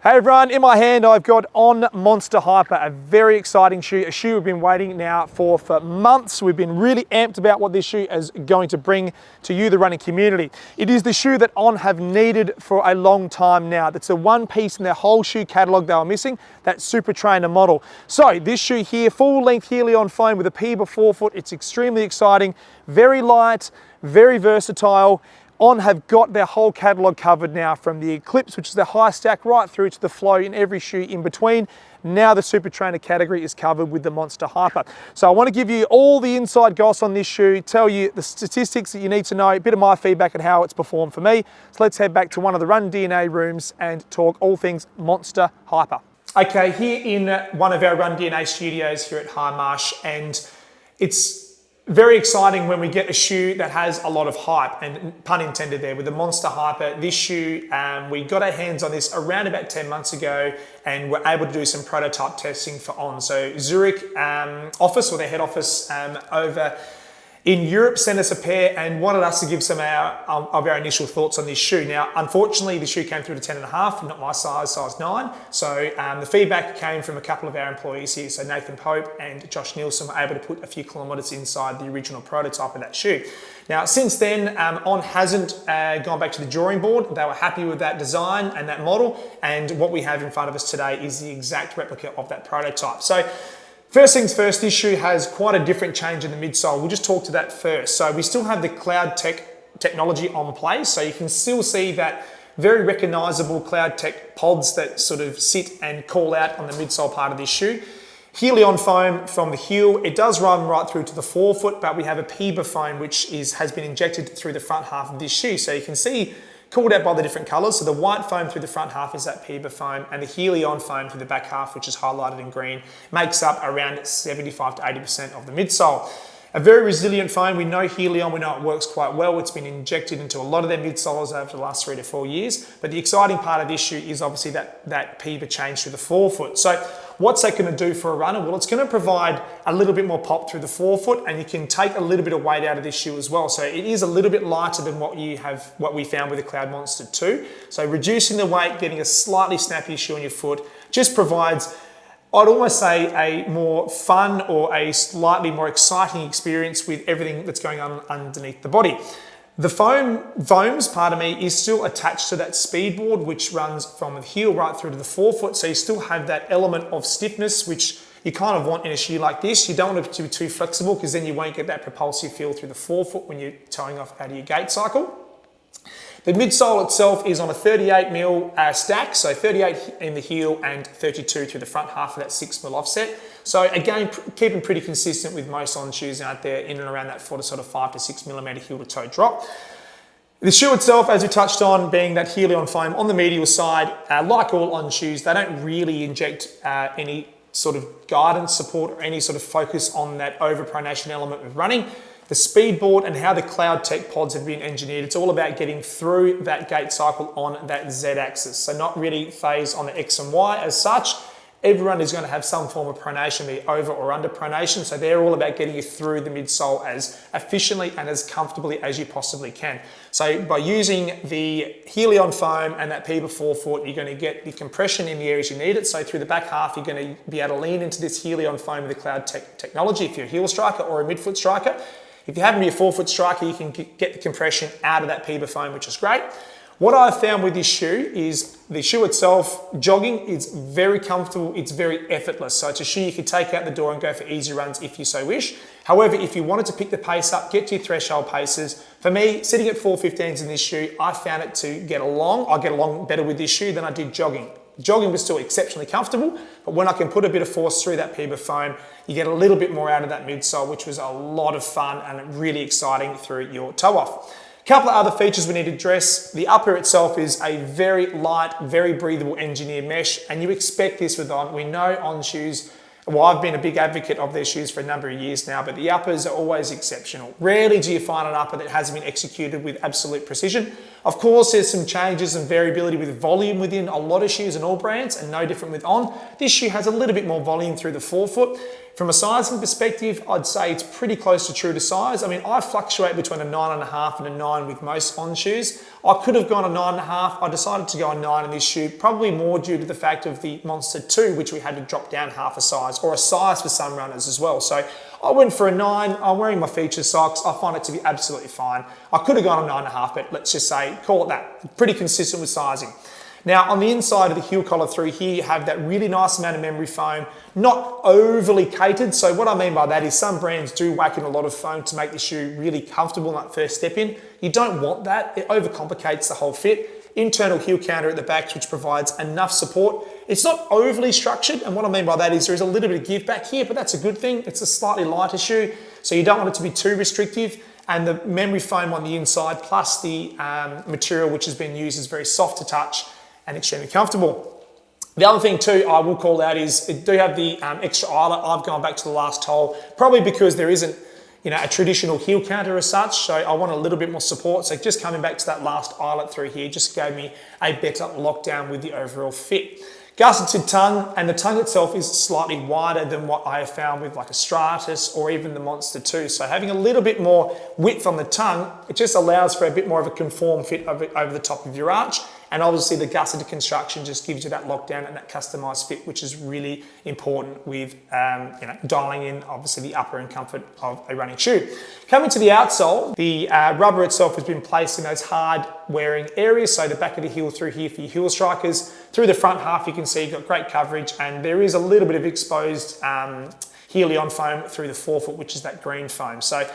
Hey everyone, in my hand I've got On Monster Hyper, a very exciting shoe, a shoe we've been waiting now for months. We've been really amped about what this shoe is going to bring to you, the running community. It is the shoe that On have needed for a long time now. That's the one piece in their whole shoe catalogue they were missing, that Super Trainer model. So this shoe here, full length Helion foam with a Piba forefoot. It's extremely exciting, very light, very versatile. On have got their whole catalogue covered now, from the Eclipse, which is the high stack, right through to the Flow in every shoe in between. Now the Super Trainer category is covered with the Monster Hyper. So I want to give you all the inside goss on this shoe, tell you the statistics that you need to know, a bit of my feedback on how it's performed for me. So let's head back to one of the Run DNA rooms and talk all things Monster Hyper. Okay, here in one of our Run DNA studios here at High Marsh, and it's very exciting when we get a shoe that has a lot of hype, and pun intended there with the Monster Hyper. This shoe, we got our hands on this around about 10 months ago and were able to do some prototype testing for On. So Zurich office, or their head office over in Europe, sent us a pair and wanted us to give some of our initial thoughts on this shoe. Now, unfortunately, the shoe came through to 10.5, not my size 9. So the feedback came from a couple of our employees here. So Nathan Pope and Josh Nielsen were able to put a few kilometres inside the original prototype of that shoe. Now, since then, On hasn't gone back to the drawing board. They were happy with that design and that model. And what we have in front of us today is the exact replica of that prototype. So first things first, this shoe has quite a different change in the midsole. We'll just talk to that first. So we still have the Cloud Tech technology on place. So you can still see that very recognizable Cloud Tech pods that sort of sit and call out on the midsole part of this shoe. Helion foam from the heel. It does run right through to the forefoot, but we have a Piba foam which has been injected through the front half of this shoe. So you can see, called out by the different colours. So the white foam through the front half is that Piba foam, and the Helion foam through the back half, which is highlighted in green, makes up around 75 to 80% of the midsole. A very resilient foam. We know Helion, we know it works quite well. It's been injected into a lot of their midsoles over the last 3 to 4 years. But the exciting part of this shoe is obviously that Piba change through the forefoot. So what's that going to do for a runner? Well, it's going to provide a little bit more pop through the forefoot, and you can take a little bit of weight out of this shoe as well. So it is a little bit lighter than what we found with the CloudMonster 2. So reducing the weight, getting a slightly snappier shoe on your foot, just provides, I'd almost say, a more fun or a slightly more exciting experience with everything that's going on underneath the body. The foams, pardon me, is still attached to that speed board, which runs from the heel right through to the forefoot. So you still have that element of stiffness, which you kind of want in a shoe like this. You don't want it to be too flexible, because then you won't get that propulsive feel through the forefoot when you're towing off out of your gait cycle. The midsole itself is on a 38mm stack, so 38 in the heel and 32 through the front half of that 6mm offset. So again, keeping pretty consistent with most On shoes out there, in and around that 5 to 6mm heel to toe drop. The shoe itself, as we touched on, being that Helion foam on the medial side, like all On shoes, they don't really inject any sort of guidance support or any sort of focus on that overpronation element with running. The speed board and how the Cloud Tech pods have been engineered, it's all about getting through that gait cycle on that Z axis. So not really phased on the X and Y as such. Everyone is going to have some form of pronation, be over or under pronation. So they're all about getting you through the midsole as efficiently and as comfortably as you possibly can. So by using the Helion foam and that Piba forefoot, you're going to get the compression in the areas you need it. So through the back half, you're going to be able to lean into this Helion foam with the Cloud Tech technology if you're a heel striker or a midfoot striker. If you happen to be a forefoot striker, you can get the compression out of that Piba foam, which is great. What I've found with this shoe is the shoe itself, jogging, is very comfortable, it's very effortless. So it's a shoe you can take out the door and go for easy runs if you so wish. However, if you wanted to pick the pace up, get to your threshold paces, for me, sitting at 4:15s in this shoe, I found it to get along. I get along better with this shoe than I did jogging. Jogging was still exceptionally comfortable, but when I can put a bit of force through that Piba foam, you get a little bit more out of that midsole, which was a lot of fun and really exciting through your toe off. A couple of other features we need to address. The upper itself is a very light, very breathable engineered mesh, and you expect this with On. We know On shoes, well, I've been a big advocate of their shoes for a number of years now, but the uppers are always exceptional. Rarely do you find an upper that hasn't been executed with absolute precision. Of course, there's some changes and variability with volume within a lot of shoes and all brands, and no different with On. This shoe has a little bit more volume through the forefoot. From a sizing perspective, I'd say it's pretty close to true to size. I mean, I fluctuate between a 9.5 and a 9 with most On shoes. I could have gone a 9.5. I decided to go a 9 in this shoe, probably more due to the fact of the Monster 2, which we had to drop down half a size, or a size for some runners as well. So I went for a 9. I'm wearing my feature socks. I find it to be absolutely fine. I could have gone a 9.5, but let's just say, call it that. Pretty consistent with sizing. Now, on the inside of the heel collar through here, you have that really nice amount of memory foam, not overly catered. So what I mean by that is some brands do whack in a lot of foam to make the shoe really comfortable in that first step in. You don't want that. It overcomplicates the whole fit. Internal heel counter at the back, which provides enough support. It's not overly structured, and what I mean by that is there is a little bit of give back here, but that's a good thing. It's a slightly lighter shoe, so you don't want it to be too restrictive. And the memory foam on the inside, plus the material which has been used, is very soft to touch and extremely comfortable. The other thing too I will call out is it do have the extra eyelet. I've gone back to the last hole, probably because there isn't a traditional heel counter as such, so I want a little bit more support. So just coming back to that last eyelet through here just gave me a better lockdown with the overall fit. Gusseted tongue, and the tongue itself is slightly wider than what I have found with like a Stratus or even the Monster 2. So having a little bit more width on the tongue, it just allows for a bit more of a conform fit over the top of your arch. And obviously the gusseted construction just gives you that lockdown and that customized fit, which is really important with dialing in obviously the upper and comfort of a running shoe. Coming to the outsole, the rubber itself has been placed in those hard wearing areas. So the back of the heel through here for your heel strikers. Through the front half, you can see you've got great coverage, and there is a little bit of exposed Helion foam through the forefoot, which is that green foam. So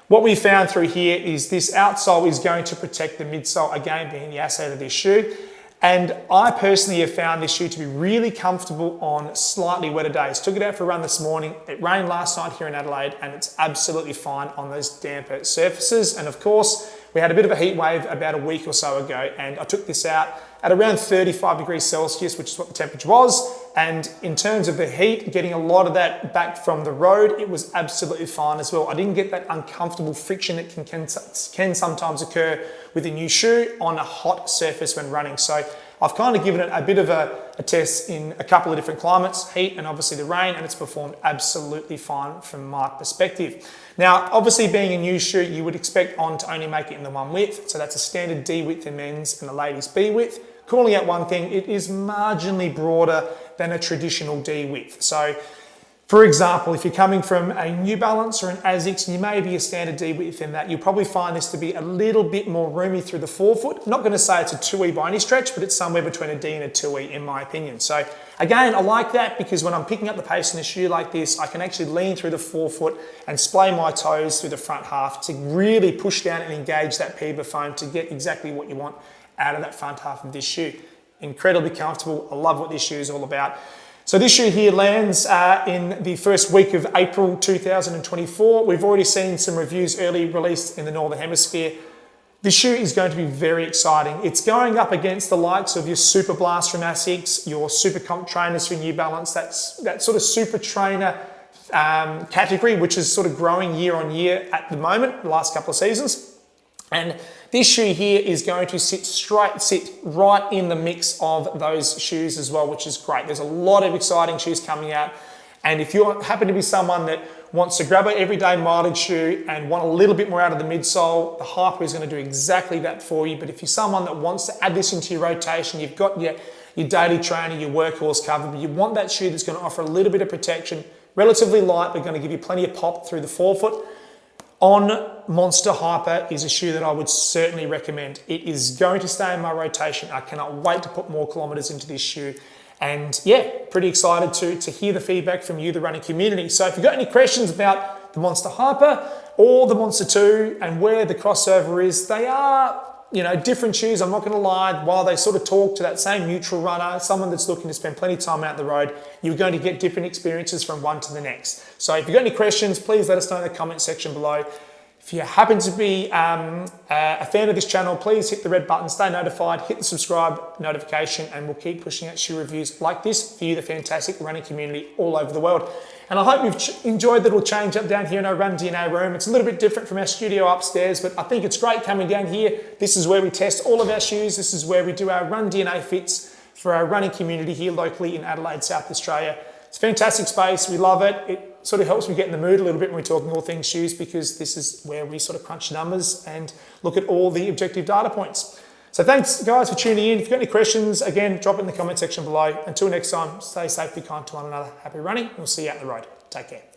what we found through here is this outsole is going to protect the midsole, again being the asset of this shoe. And I personally have found this shoe to be really comfortable on slightly wetter days. Took it out for a run this morning. It rained last night here in Adelaide, and it's absolutely fine on those damper surfaces. And of course, we had a bit of a heat wave about a week or so ago, and I took this out at around 35 degrees Celsius, which is what the temperature was. And in terms of the heat, getting a lot of that back from the road, it was absolutely fine as well. I didn't get that uncomfortable friction that can sometimes occur with a new shoe on a hot surface when running. So I've kind of given it a bit of a test in a couple of different climates, heat and obviously the rain, and it's performed absolutely fine from my perspective. Now, obviously being a new shoe, you would expect On to only make it in the one width. So that's a standard D width in men's and the ladies' B width. Calling out one thing, it is marginally broader than a traditional D width. So for example, if you're coming from a New Balance or an Asics, you may be a standard D width in that, you'll probably find this to be a little bit more roomy through the forefoot. I'm not going to say it's a 2E by any stretch, but it's somewhere between a D and a 2E in my opinion. So again, I like that because when I'm picking up the pace in a shoe like this, I can actually lean through the forefoot and splay my toes through the front half to really push down and engage that PEBA foam to get exactly what you want out of that front half of this shoe. Incredibly comfortable. I love what this shoe is all about. So this shoe here lands in the first week of April 2024. We've already seen some reviews early released in the Northern Hemisphere. This shoe is going to be very exciting. It's going up against the likes of your Superblast from Asics, your SuperComp trainers from New Balance, that sort of super trainer category, which is sort of growing year on year at the moment, the last couple of seasons. And this shoe here is going to sit right in the mix of those shoes as well, which is great. There's a lot of exciting shoes coming out. And if you happen to be someone that wants to grab an everyday mileage shoe and want a little bit more out of the midsole, the Hyper is going to do exactly that for you. But if you're someone that wants to add this into your rotation, you've got your daily training, your workhorse covered, but you want that shoe that's going to offer a little bit of protection, relatively light, but going to give you plenty of pop through the forefoot, On Monster Hyper is a shoe that I would certainly recommend. It is going to stay in my rotation. I cannot wait to put more kilometers into this shoe. And yeah, pretty excited to hear the feedback from you, the running community. So if you've got any questions about the Monster Hyper or the Monster 2 and where the crossover is, they are, different shoes. I'm not going to lie. While they sort of talk to that same neutral runner, someone that's looking to spend plenty of time out the road, you're going to get different experiences from one to the next. So if you've got any questions, please let us know in the comment section below. If you happen to be a fan of this channel, please hit the red button, stay notified, hit the subscribe notification, and we'll keep pushing out shoe reviews like this for you, the fantastic running community all over the world. And I hope you've enjoyed the little change up down here in our Run DNA room. It's a little bit different from our studio upstairs, but I think it's great coming down here. This is where we test all of our shoes. This is where we do our Run DNA fits for our running community here locally in Adelaide, South Australia. It's a fantastic space. We love it. It sort of helps me get in the mood a little bit when we're talking all things shoes, because this is where we sort of crunch numbers and look at all the objective data points. So thanks guys for tuning in. If you've got any questions, again, drop it in the comment section below. Until next time, stay safe, be kind to one another. Happy running. We'll see you out on the road. Take care.